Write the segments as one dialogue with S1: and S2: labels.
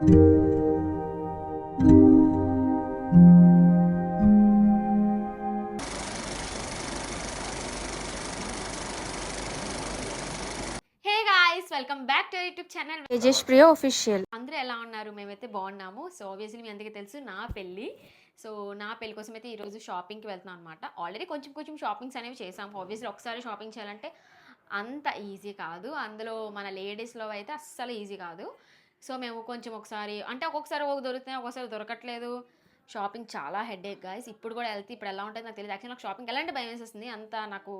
S1: Welcome back to YouTube channel
S2: Tejashpriya official.
S1: అందరూ ఎలా ఉన్నారు? మేమైతే బాగున్నాము. సో ఆబ్వియస్లీ మీ అందరికీ తెలుసు నా పెళ్ళి. సో నా పెళ్ళి కోసం అయితే ఈరోజు షాపింగ్కి వెళ్తున్నాం అనమాట. ఆల్రెడీ కొంచెం షాపింగ్స్ అనేవి చేసాము. ఆబ్వియస్లీ ఒకసారి షాపింగ్ చేయాలంటే అంత ఈజీ కాదు. అందులో మన లేడీస్లో అయితే అస్సలు ఈజీ కాదు. సో మేము కొంచెం ఒకసారి అంటే ఒక్కొక్కసారి దొరుకుతున్నాయి, ఒక్కొక్కసారి దొరకట్లేదు. షాపింగ్ చాలా హెడేక్ గాయ్స్. ఇప్పుడు కూడా వెళ్తే ఇప్పుడు ఎలా ఉంటుంది నాకు తెలియదు. యాక్చువల్లీ నాకు షాపింగ్ ఎలా అంటే భయం వేసేస్తుంది. అంత నాకు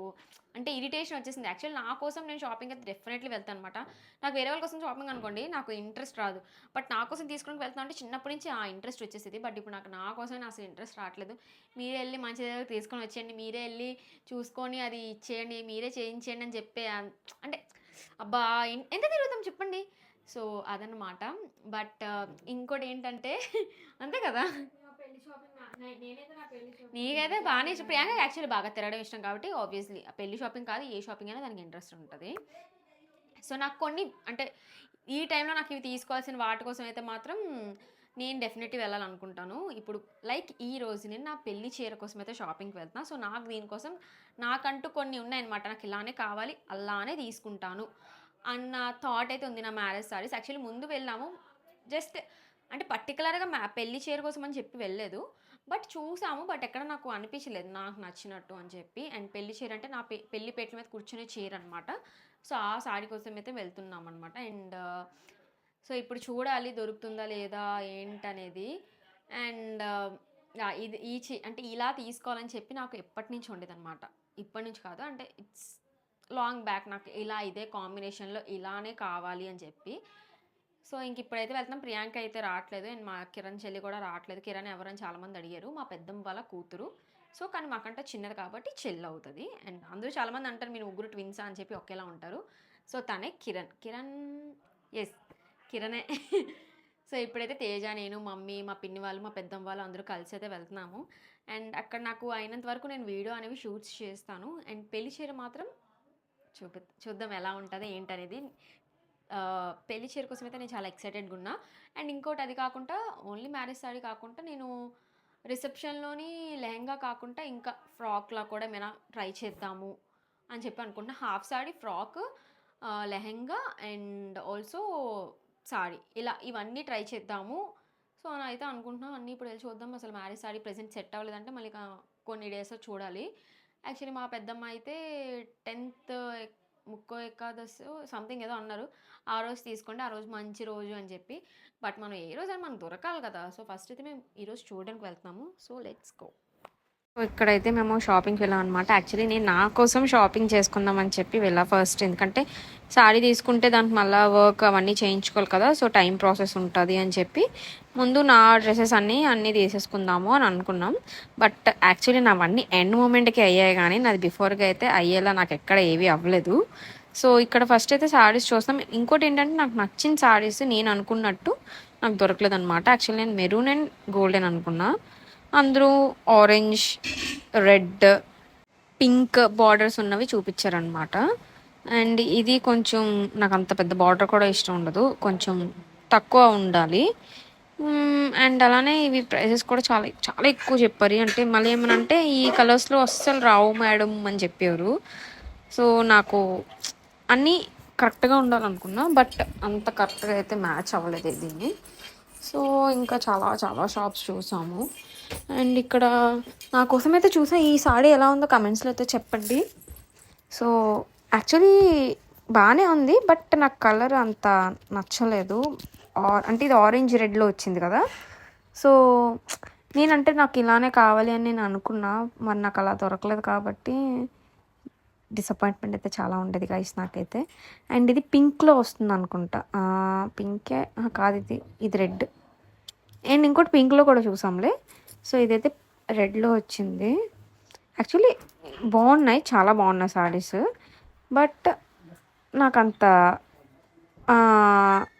S1: అంటే ఇరిటేషన్ వచ్చేసింది. యాక్చువల్లీ నా కోసం నేను షాపింగ్ అయితే డెఫినెట్లీ వెళ్తాను అనమాట. నాకు వేరే వాళ్ళ కోసం షాపింగ్ అనుకోండి నాకు ఇంట్రెస్ట్ రాదు. బట్ నా కోసం తీసుకోవడానికి వెళ్తాను అంటే చిన్నప్పటి నుంచి ఆ ఇంట్రెస్ట్ వచ్చేసింది. బట్ ఇప్పుడు నాకు నా కోసమే అసలు ఇంట్రెస్ట్ రావట్లేదు. మీరే వెళ్ళి మంచి దగ్గర తీసుకొని వచ్చేయండి, మీరే వెళ్ళి చూసుకొని అది ఇచ్చేయండి, మీరే చేయించేయండి అని చెప్పే అంటే అబ్బా ఎంత తిరుగుతాం చెప్పండి. సో అదనమాట. బట్ ఇంకోటి ఏంటంటే అంతే కదా, నీకైతే బాగానే ఇష్టం. ప్రియాంక యాక్చువల్లీ బాగా తిరగడం ఇష్టం కాబట్టి ఆబ్వియస్లీ ఆ పెళ్లి షాపింగ్ కాదు ఏ షాపింగ్ అయినా దానికి ఇంట్రెస్ట్ ఉంటుంది. సో నాకు కొన్ని అంటే ఈ టైంలో నాకు ఇవి తీసుకోవాల్సిన వాటి కోసం అయితే మాత్రం నేను డెఫినెట్లీ వెళ్ళాలనుకుంటాను. ఇప్పుడు లైక్ ఈ రోజు నేను నా పెళ్లి చీర కోసం అయితే షాపింగ్కి వెళ్తున్నా. సో నాకు దీనికోసం నాకంటూ కొన్ని ఉన్నాయన్నమాట. నాకు ఇలానే కావాలి అలానే తీసుకుంటాను అన్న థాట్ అయితే ఉంది. నా మ్యారేజ్ సారీస్ యాక్చువల్లీ ముందు వెళ్ళాము, జస్ట్ అంటే పర్టికులర్గా పెళ్లి చీర కోసం అని చెప్పి వెళ్ళలేదు. బట్ చూసాము, బట్ ఎక్కడ నాకు అనిపించలేదు నాకు నచ్చినట్టు అని చెప్పి. అండ్ పెళ్లి చీర అంటే నా పెళ్లి పేట్ల మీద కూర్చునే చీర అనమాట. సో ఆ సారీ కోసం అయితే వెళ్తున్నాం అనమాట. అండ్ సో ఇప్పుడు చూడాలి దొరుకుతుందా లేదా ఏంటనేది. అండ్ ఇది అంటే ఇలా తీసుకోవాలని చెప్పి నాకు ఎప్పటి నుంచి ఉండేది అనమాట. ఇప్పటి నుంచి కాదు, అంటే ఇట్స్ లాంగ్ బ్యాక్. నాకు ఇలా ఇదే కాంబినేషన్లో ఇలానే కావాలి అని చెప్పి. సో ఇంక ఇప్పుడైతే వెళ్తున్నాం. ప్రియాంక అయితే రావట్లేదు అండ్ మా కిరణ్ చెల్లి కూడా రావట్లేదు. కిరణ్ ఎవరని చాలామంది అడిగారు. మా పెద్దమ్మ వాళ్ళ కూతురు. సో కానీ మాకంటే చిన్నది కాబట్టి చెల్లి అవుతుంది. అండ్ అందరూ చాలామంది అంటారు మీరు ముగ్గురు ట్విన్సా అని చెప్పి ఒకేలా ఉంటారు. సో తనే కిరణ్ ఎస్ కిరణే. సో ఇప్పుడైతే తేజ, నేను, మమ్మీ, మా పిన్ని వాళ్ళు, మా పెద్దమ్మ వాళ్ళు అందరూ కలిసి అయితే వెళ్తున్నాము. అండ్ అక్కడ నాకు అయినంత వరకు నేను వీడియో అనేవి షూట్స్ చేస్తాను. అండ్ పెళ్లి చీర మాత్రం చూద్దాం ఎలా ఉంటుంది ఏంటనేది. పెళ్లి చీర కోసం అయితే నేను చాలా ఎక్సైటెడ్గా ఉన్నా. అండ్ ఇంకోటి అది కాకుండా ఓన్లీ మ్యారేజ్ సారీ కాకుండా నేను రిసెప్షన్లోని లెహంగా కాకుండా ఇంకా ఫ్రాక్లా కూడా ఏమైనా ట్రై చేద్దాము అని చెప్పి అనుకుంటున్నా. Half sorry, frock, lehenga and also sorry, ఇలా ఇవన్నీ ట్రై చేద్దాము. సో అని అయితే అనుకుంటున్నాను. అన్నీ ఇప్పుడు వెళ్ళి చూద్దాం. అసలు మ్యారేజ్ సారీ ప్రెజెంట్ సెట్ అవ్వలేదంటే మళ్ళీ కొన్ని డేస్ చూడాలి. యాక్చువల్లీ మా పెద్దమ్మ అయితే 10th ముక్కో ఏకాదశి సంథింగ్ ఏదో అన్నారు. ఆ రోజు తీసుకోండి, ఆ రోజు మంచి రోజు అని చెప్పి. బట్ మనం ఏ రోజు అని మనకు దొరకాలి కదా. సో ఫస్ట్ అయితే మేము ఈరోజు చూడడానికి వెళ్తున్నాము. So let's go.
S2: ఇక్కడైతే మేము షాపింగ్కి వెళ్ళాం అనమాట. యాక్చువల్లీ నేను నా కోసం షాపింగ్ చేసుకుందామని చెప్పి వెళ్ళా ఫస్ట్. ఎందుకంటే శారీ తీసుకుంటే దానికి మళ్ళీ వర్క్ అవన్నీ చేయించుకోవాలి కదా. సో టైం ప్రాసెస్ ఉంటుంది అని చెప్పి ముందు నా డ్రెస్సెస్ అన్నీ తీసేసుకుందాము అని అనుకున్నాం. బట్ యాక్చువల్లీ నావన్నీ ఎండ్ మూమెంట్కి అయ్యాయి కానీ నాది బిఫోర్గా అయితే అయ్యేలా నాకు ఎక్కడ ఏవి అవ్వలేదు. సో ఇక్కడ ఫస్ట్ అయితే శారీస్ చూస్తాం. ఇంకోటి ఏంటంటే నాకు నచ్చిన శారీస్ నేను అనుకున్నట్టు నాకు దొరకలేదు అనమాట. యాక్చువల్లీ నేను మెరూన్ అండ్ గోల్డెన్ అనుకున్నా. అందరూ ఆరెంజ్, రెడ్, పింక్ బార్డర్స్ ఉన్నవి చూపించారనమాట. అండ్ ఇది కొంచెం నాకు అంత పెద్ద బార్డర్ కూడా ఇష్టం ఉండదు, కొంచెం తక్కువ ఉండాలి. అండ్ అలానే ఇవి ప్రైసెస్ కూడా చాలా చాలా ఎక్కువ చెప్పారు. అంటే మళ్ళీ ఏమనంటే ఈ కలర్స్లో అస్సలు రావు మేడం అని చెప్పారు. సో నాకు అన్నీ కరెక్ట్గా ఉండాలనుకున్నా, బట్ అంత కరెక్ట్గా అయితే మ్యాచ్ అవ్వలేదు దీన్ని. సో ఇంకా చాలా చాలా షాప్స్ చూసాము. అండ్ ఇక్కడ నా కోసం అయితే చూసా. ఈ సారీ ఎలా ఉందో కమెంట్స్లో అయితే చెప్పండి. సో యాక్చువల్లీ బాగానే ఉంది, బట్ నాకు కలర్ అంత నచ్చలేదు. అంటే ఇది ఆరెంజ్ రెడ్లో వచ్చింది కదా. సో నేనంటే నాకు ఇలానే కావాలి అని నేను అనుకున్నా, మరి నాకు అలా దొరకలేదు కాబట్టి డిసప్పాయింట్మెంట్ అయితే చాలా ఉండేది గైస్ నాకైతే. అండ్ ఇది పింక్లో వస్తుంది అనుకుంటా. పింకే కాదు, ఇది రెడ్. అండ్ ఇంకోటి పింక్లో కూడా చూసాంలే. సో ఇదైతే రెడ్లో వచ్చింది. యాక్చువల్లీ బాగున్నాయి, చాలా బాగున్నాయి సారీస్. బట్ నాకంత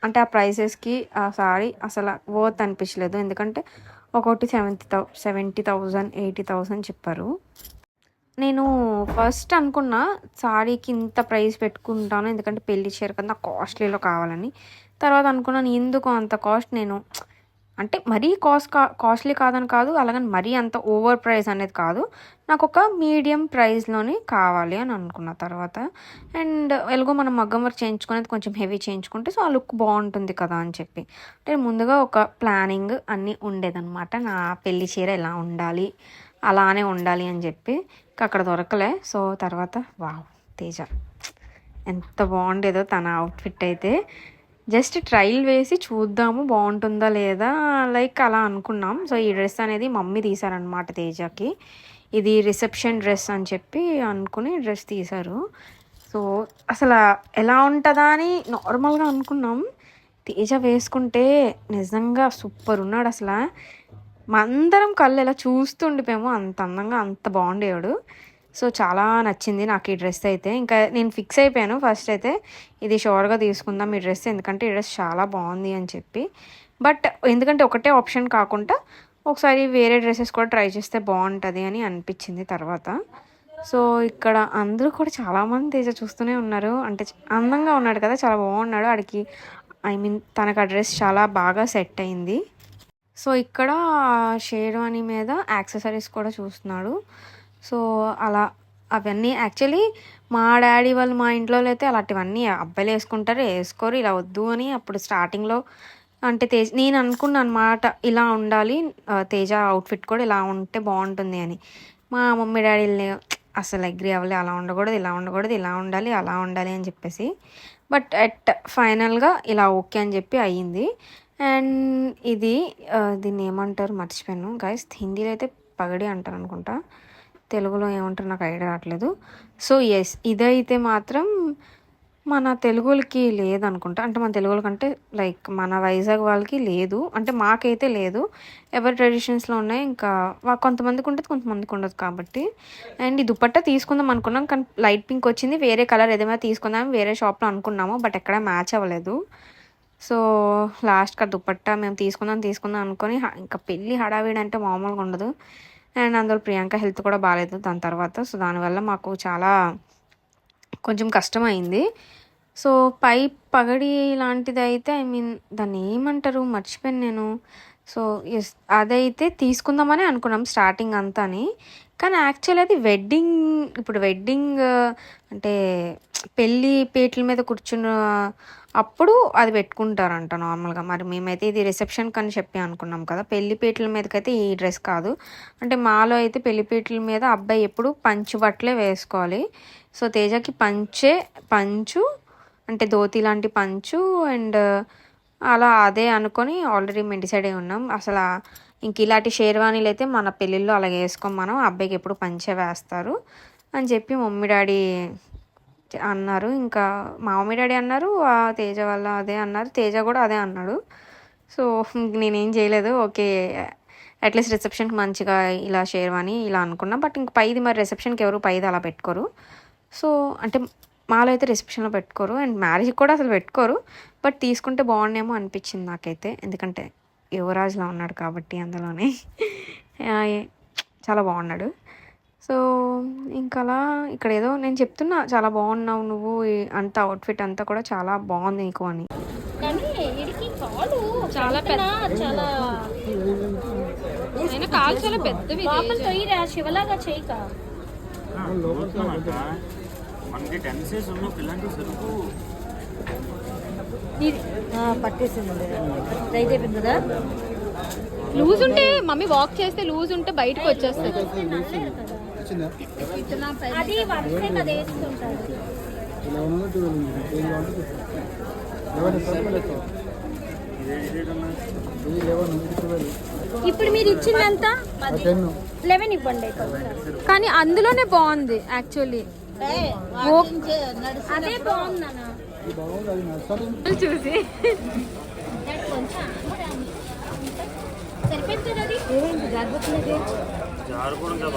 S2: అంటే ఆ ప్రైసెస్కి ఆ సారీ అసలు వర్త్ అనిపించలేదు. ఎందుకంటే ఒకటి 70,000 80,000 చెప్పారు. నేను ఫస్ట్ అనుకున్నా సారీకి ఇంత ప్రైస్ పెట్టుకుంటాను ఎందుకంటే పెళ్లి చీర కన్నా కాస్ట్లీలో కావాలని. తర్వాత అనుకున్నాను ఎందుకు అంత కాస్ట్, నేను అంటే మరీ కాస్ట్లీ కాదని కాదు, అలాగని మరీ అంత ఓవర్ ప్రైస్ అనేది కాదు, నాకు ఒక మీడియం ప్రైస్లోని కావాలి అని అనుకున్న తర్వాత. అండ్ ఎలాగో మనం మగ్గం వర్క్ చేయించుకునేది కొంచెం హెవీ చేయించుకుంటే సో ఆ లుక్ బాగుంటుంది కదా అని చెప్పి అంటే ముందుగా ఒక ప్లానింగ్ అన్నీ ఉండేదన్నమాట. నా పెళ్లి చీర ఎలా ఉండాలి, అలానే ఉండాలి అని చెప్పి. అక్కడ దొరకలే. సో తర్వాత వావ్, తేజ ఎంత బాగుండేదో తన అవుట్ఫిట్ అయితే. జస్ట్ ట్రైల్ వేసి చూద్దాము బాగుంటుందా లేదా లైక్ అలా అనుకున్నాం. సో ఈ డ్రెస్ అనేది మమ్మీ తీశారనమాట తేజకి. ఇది రిసెప్షన్ డ్రెస్ అని చెప్పి అనుకుని డ్రెస్ తీశారు. సో అసలు ఎలా ఉంటుందా అని నార్మల్గా అనుకున్నాం. తేజ వేసుకుంటే నిజంగా సూపర్ ఉన్నాడు అసలు. అందరం కళ్ళు ఎలా చూస్తుండిపోయాము, అంత అందంగా అంత బాగుండేవాడు. సో చాలా నచ్చింది నాకు ఈ డ్రెస్ అయితే. ఇంకా నేను ఫిక్స్ అయిపోయాను ఫస్ట్ అయితే ఇది షోర్గా తీసుకుందాం ఈ డ్రెస్, ఎందుకంటే ఈ డ్రెస్ చాలా బాగుంది అని చెప్పి. బట్ ఎందుకంటే ఒకటే ఆప్షన్ కాకుండా ఒకసారి వేరే డ్రెస్సెస్ కూడా ట్రై చేస్తే బాగుంటుంది అని అనిపించింది తర్వాత. సో ఇక్కడ అందరూ కూడా చాలామంది తేజ చూస్తూనే ఉన్నారు. అంటే అందంగా ఉన్నాడు కదా, చాలా బాగున్నాడు. ఆడికి తనకు ఆ డ్రెస్ చాలా బాగా సెట్ అయింది. సో ఇక్కడ షేర్వాణి మీద యాక్సెసరీస్ కూడా చూస్తున్నాడు. సో అలా అవన్నీ యాక్చువల్లీ మా డాడీ వాళ్ళు మా ఇంట్లో అయితే అలాంటివన్నీ అబ్బాయిలు వేసుకుంటారు, వేసుకోరు, ఇలా వద్దు అని అప్పుడు స్టార్టింగ్లో అంటే నేను అనుకున్నాను అనమాట ఇలా ఉండాలి తేజ అవుట్ఫిట్ కూడా ఇలా ఉంటే బాగుంటుంది అని. మా మమ్మీ డాడీని అసలు అగ్రీ అవ్వలే, అలా ఉండకూడదు, ఇలా ఉండకూడదు, ఇలా ఉండాలి, అలా ఉండాలి అని చెప్పేసి. బట్ ఫైనల్గా ఇలా ఓకే అని చెప్పి అయ్యింది. అండ్ ఇది దీన్ని ఏమంటారు మర్చిపోయాను గైస్, హిందీలో అయితే పగడి అంటారు అనుకుంటా, తెలుగులో ఏమంటారు నాకు ఐడియా రావట్లేదు. సో ఎస్, ఇదైతే మాత్రం మన తెలుగులకి లేదనుకుంటా, అంటే మన తెలుగుల కంటే లైక్ మన వైజాగ్ వాళ్ళకి లేదు, అంటే మాకైతే లేదు. ఎవరి ట్రెడిషన్స్లో ఉన్నాయి, ఇంకా కొంతమందికి ఉంటుంది కొంతమందికి ఉండదు కాబట్టి. అండ్ ఈ దుపట్టా తీసుకుందాం అనుకున్నాం కానీ లైట్ పింక్ వచ్చింది, వేరే కలర్ ఏదైనా తీసుకుందాం వేరే షాప్లో అనుకున్నాము, బట్ ఎక్కడ మ్యాచ్ అవ్వలేదు. సో లాస్ట్గా దుపట్టా మేము తీసుకుందాం అనుకొని, ఇంకా పెళ్ళి హడావిడి అంటే మామూలుగా ఉండదు. అండ్ అందులో ప్రియాంక హెల్త్ కూడా బాగాలేదు దాని తర్వాత. సో దానివల్ల మాకు చాలా కొంచెం కష్టమైంది. సో పగడి లాంటిది అయితే దాన్ని ఏమంటారు మర్చిపోయాను నేను. సో ఎస్, అదైతే తీసుకుందామని అనుకున్నాం స్టార్టింగ్ అంతాని. కానీ యాక్చువల్లీ అది వెడ్డింగ్ అంటే పెళ్ళి పీటల మీద కూర్చున్న అప్పుడు అది పెట్టుకుంటారంట నార్మల్గా. మరి మేమైతే ఇది రిసెప్షన్ కని చెప్పి అనుకున్నాం కదా, పెళ్లి పీటల మీదకైతే ఈ డ్రెస్ కాదు. అంటే మాలో అయితే పెళ్లి పీటల మీద అబ్బాయి ఎప్పుడు పంచు బట్టలే వేసుకోవాలి. సో తేజకి పంచు అంటే ధోతి లాంటి పంచు అండ్ అలా అదే అనుకొని ఆల్రెడీ మేము డిసైడ్ అయి ఉన్నాం. అసలు ఇంక ఇలాంటి షేర్వానీలు అయితే మన పెళ్ళిళ్ళు అలాగే వేసుకోం మనం, అబ్బాయికి ఎప్పుడు పంచే వేస్తారు అని చెప్పి మమ్మీ డాడీ అన్నారు. ఇంకా మా మమ్మీ డాడీ అన్నారు, తేజ వల్ల అదే అన్నారు, తేజ కూడా అదే అన్నాడు. సో నేనేం చేయలేదు, ఓకే అట్లీస్ట్ రిసెప్షన్కి మంచిగా ఇలా షేర్వాని ఇలా అనుకున్నా. బట్ ఇంక పైది మరి రిసెప్షన్కి ఎవరు పైది అలా పెట్టుకోరు. సో అంటే మాలో అయితే రిసెప్షన్లో పెట్టుకోరు అండ్ మ్యారేజ్కి కూడా అసలు పెట్టుకోరు. బట్ తీసుకుంటే బాగుండేమో అనిపించింది నాకైతే, ఎందుకంటే యువరాజ్లా ఉన్నాడు కాబట్టి అందులోనే చాలా బాగున్నాడు. సో ఇంకా అలా ఇక్కడ ఏదో నేను చెప్తున్నా చాలా బాగున్నావు నువ్వు, అంత అవుట్ఫిట్ అంతా కూడా చాలా బాగుంది నీకు అని.
S1: చాలా కాలు చాలా పెద్దవి, శివలాగా చేయక
S3: మనకి 10 సైజ్ ఉన్న పిల్లంటి సరుకు
S4: పట్టేసింది రైట్ అయిపోయింది కదా.
S1: లూజ్ ఉంటే మమ్మీ వాక్ చేస్తే లూజ్ ఉంటే బయటకు వచ్చేస్తుంది.
S4: అది వర్షే కదా వేస్తుంటారు. ఇప్పుడు మీరు ఇచ్చిందంత 11 ఇవ్వండి.
S1: కానీ అందులోనే బాగుంది యాక్చువల్లీ,
S4: అదే బాగుంది
S1: చూసి
S4: సరిపోతుంది. అది జాగ్రత్త
S3: జారుకుండా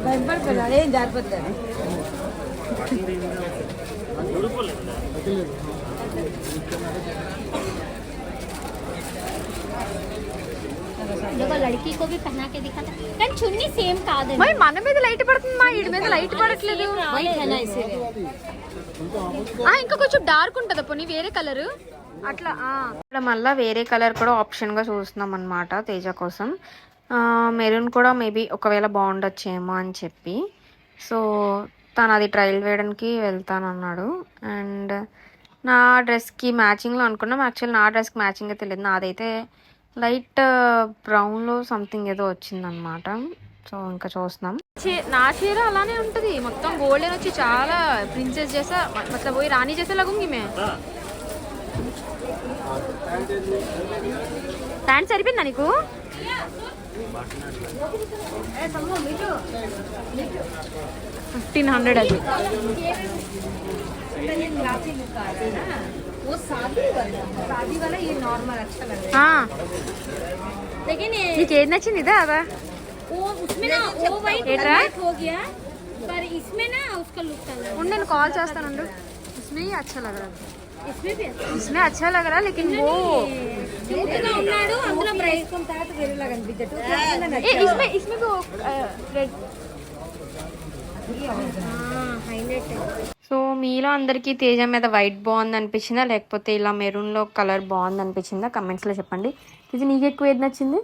S4: భయపడుతున్నా ఏం జారిపోతుంది. देखो लड़की को भी पहना के दिखाता కానీ చున్నీ సేమ్ కాదు
S2: మరి మన మీద లైట్ పడుతుంది మా ఈడి మీద లైట్ పడట్లేదు
S4: వైట్ है ना इसीलिए
S2: ఇంకా కొంచెం డార్క్ ఉంటుందా పోనీ వేరే కలర్ అట్లా ఇక్కడ మళ్ళీ వేరే కలర్ కూడా ఆప్షన్గా చూస్తున్నాం అనమాట తేజ కోసం. మెరూన్ కూడా మేబీ ఒకవేళ బాగుండొచ్చేమో అని చెప్పి, సో తను అది ట్రయల్ వేయడానికి వెళ్తానన్నాడు. అండ్ నా డ్రెస్కి మ్యాచింగ్లో అనుకున్నాం. యాక్చువల్లీ నా డ్రెస్కి మ్యాచింగ్ అయితే లేదు, నాదైతే లైట్ బ్రౌన్లో సంథింగ్ ఏదో వచ్చిందనమాట. సో ఇంకా చూస్తున్నాం. నా చీర అలానే ఉంటుంది, మొత్తం గోల్డెన్ వచ్చి చాలా ప్రిన్సెస్ చేసా మతలబ్ పోయి రాణి చేసే లగుంగి మే. ప్యాంట్ సరిపోయిందా నీకు? 1500 అది. నీకు ఏది నచ్చింది ఇదే అదా? నేను కాల్ చేస్తాను. इसमें ही अच्छा लग रहा था, इसमें अच्छा लग रहा लेकिन वो इसमें वो रेड. సో మీలో అందరికీ తేజ మీద వైట్ బాగుంది అనిపించిందా లేకపోతే ఇలా మెరూన్లో కలర్ బాగుంది అనిపించిందా కమెంట్స్లో చెప్పండి. ఇది నీకు ఎక్కువ ఏది నచ్చింది?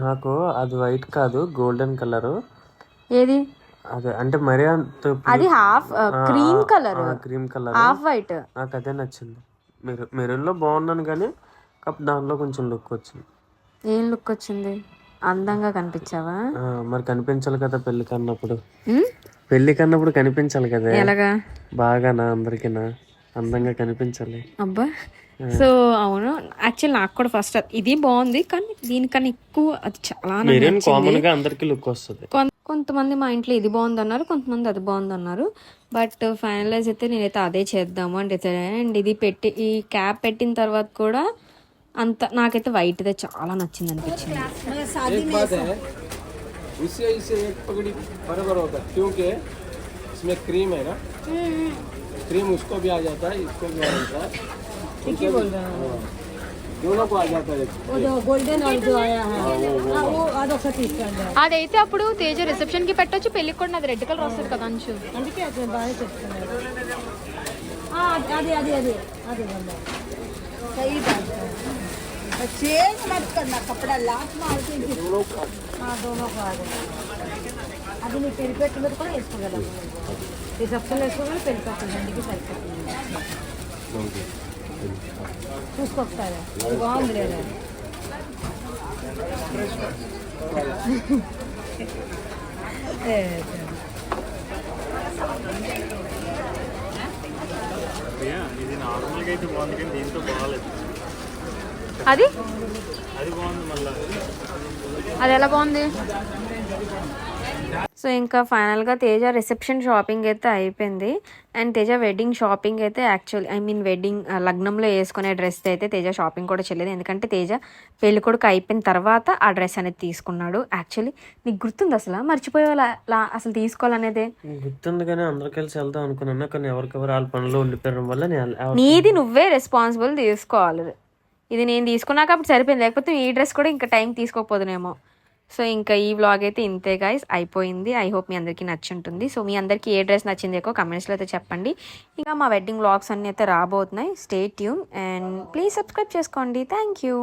S3: నాకు అది వైట్ కాదు, గోల్డెన్ కలర్.
S2: ఏది
S3: అదే అంటే మరి
S2: అది half cream colour,
S3: cream colour,
S2: half white.
S3: నాకు అదే నచ్చింది. మెరూన్ లో బాగున్నాను కానీ దాంట్లో కొంచెం లుక్ వచ్చింది.
S2: ఏం లుక్ వచ్చింది? అందంగా కనిపించావా?
S3: మరి కనిపించాలి కదా పెళ్లి కన్నప్పుడు. పెళ్లి కన్నప్పుడు కనిపించాలి కదా. ఎలాగా? బాగానా అందరికీనా అందంగా కనిపించాలి.
S2: అబ్బా సో అవును, యాక్చువల్ నాకు కూడా ఫస్ట్ ఇది బాగుంది కానీ దీనికన్నా ఎక్కువ అది చాలా
S3: కామన్ గా అందరికి లుక్ వస్తుంది.
S2: కొంతమంది మా ఇంట్లో ఇది బాగుంది అన్నారు, కొంతమంది అది బాగుంది అన్నారు. బట్ ఫైనలైజ్ అయితే నేనైతే అదే చేద్దాము అంటే. అండ్ ఇది పెట్టి ఈ క్యాప్ పెట్టిన తర్వాత కూడా అంత నాకైతే వైట్ దే చాలా నచ్చింది అనిపించింది. అదైతే అప్పుడు తేజ రిసెప్షన్ కి పెట్టొచ్చు, పెళ్లికి కూడా అది రెడ్ కలర్ వస్తుంది కదా అంచు. అందుకే అది బాగా చెప్తున్నారు.
S5: चेंज मत करना कपड़ा लास्ट मार के दोनों का
S4: అది నీ పెరిపెట్టు మీద కూడా వేసుకోగలం. రిసెప్షన్ వేసుకోగలం, పెరిపెట్టు సరిపోతుంది. చూసుకోస్తారా? బాగుంది లేదా?
S3: ఇది నార్మల్గా అయితే బాగుంది కానీ దీంతో బాగాలేదు.
S2: అది
S3: బాగుంది మళ్ళీ.
S2: అది ఎలా బాగుంది? సో ఇంకా ఫైనల్గా తేజ రిసెప్షన్ షాపింగ్ అయితే అయిపోయింది. అండ్ తేజ వెడ్డింగ్ షాపింగ్ అయితే వెడ్డింగ్ లగ్నంలో వేసుకునే డ్రెస్ అయితే తేజ షాపింగ్ కూడా చేయలేదు. ఎందుకంటే తేజ పెళ్లి కొడుకు అయిపోయిన తర్వాత ఆ డ్రెస్ అనేది తీసుకున్నాడు. యాక్చువల్లీ నీకు గుర్తుంది అసలు? మర్చిపోయేలా అసలు తీసుకోవాలనేదే
S3: గుర్తుంది కానీ అందరు కలిసి వెళ్దాం అనుకున్నా కానీ ఎవరికెవరు వాళ్ళ పనులు ఉండిపోవడం వల్ల
S2: నీది నువ్వే రెస్పాన్సిబుల్ తీసుకోవాలి. ఇది నేను తీసుకున్నాక అప్పుడు సరిపోయింది, లేకపోతే ఈ డ్రెస్ కూడా ఇంకా టైం తీసుకోకపోదునేమో. సో ఇంకా ఈ వ్లాగ్ అయితే ఇంతే గైస్, అయిపోయింది. ఐ హోప్ మీ అందరికీ నచ్చుంటుంది. సో మీ అందరికీ ఏ డ్రెస్ నచ్చింది ఎక్కువ కమెంట్స్లో అయితే చెప్పండి. ఇంకా మా వెడ్డింగ్ వ్లాగ్స్ అన్నీ అయితే రాబోతున్నాయి. Stay tune and please subscribe చేసుకోండి. Thank you.